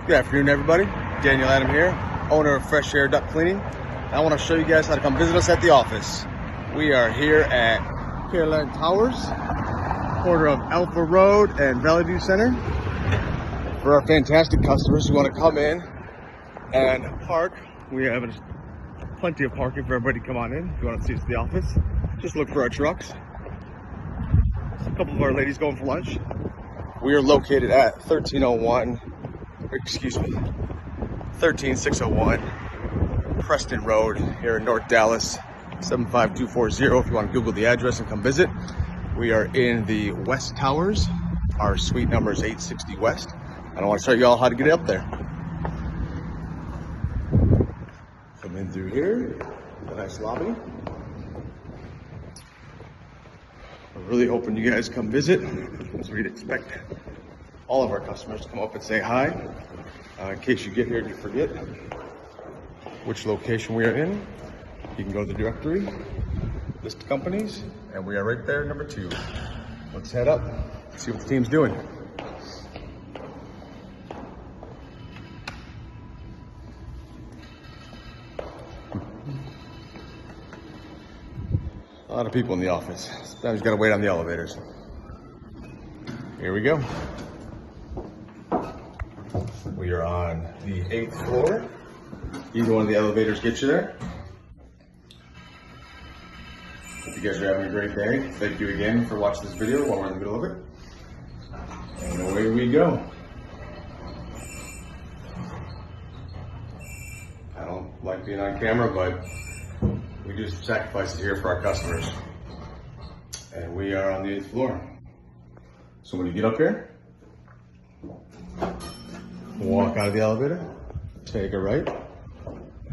Good afternoon, everybody. Daniel Adam here, owner of Fresh Air Duct Cleaning. I want to show you guys how to come visit us at the office. We are here at Caroline Towers, corner of Alpha Road and Valley View Center. For our fantastic customers who want to come in and park, we have plenty of parking for everybody to come on in. If you want to see us at the office, just look for our trucks. A couple of our ladies going for lunch. We are located at 13601 Preston Road here in North Dallas, 75240 if you want to Google the address and come visit. We are in the West Towers. Our suite number is 860 West. And I want to show you all how to get up there. Come in through here, a nice lobby. We're really hoping you guys come visit, as we'd expect all of our customers to come up and say hi. In case you get here and you forget which location we are in, you can go to the directory, list companies, and we are right there, number 2. Let's head up, see what the team's doing. A lot of people in the office. Sometimes you gotta wait on the elevators. Here we go. We are on the 8th floor. Either one of the elevators gets you there. Hope you guys are having a great day. Thank you again for watching this video while we're in the middle of it. And away we go. I don't like being on camera, but we do some sacrifices here for our customers. And we are on the 8th floor. So when you get up here, walk out of the elevator, take a right,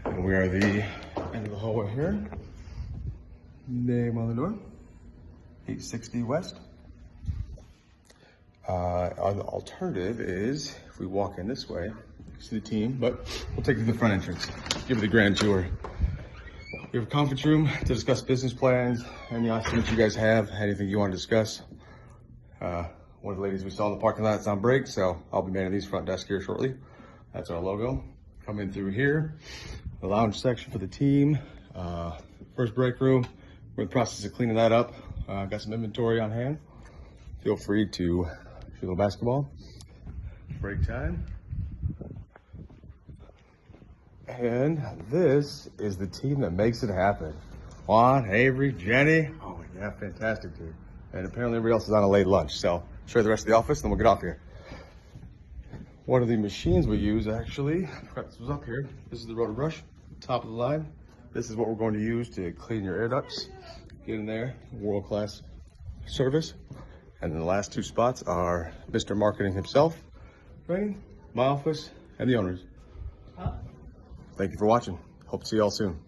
and we are the end of the hallway here. Name on the door, 860 West. Our alternative is, if we walk in this way, you see the team, but we'll take you to the front entrance, give you the grand tour. We have a conference room to discuss business plans, any estimates you guys have, anything you want to discuss. One of the ladies we saw in the parking lot is on break, so I'll be manning these front desk here shortly. That's our logo. Come in through here, the lounge section for the team. First break room, we're in the process of cleaning that up. Got some inventory on hand. Feel free to shoot a little basketball. Break time. And this is the team that makes it happen. Juan, Avery, Jenny. Oh yeah, fantastic dude. And apparently everybody else is on a late lunch. So show you the rest of the office, then we'll get off here. One of the machines we use, actually, I forgot this was up here. This is the rotor brush, top of the line. This is what we're going to use to clean your air ducts. Get in there, world-class service. And then the last 2 spots are Mr. Marketing himself, right? My office, and the owners. Thank you for watching. Hope to see you all soon.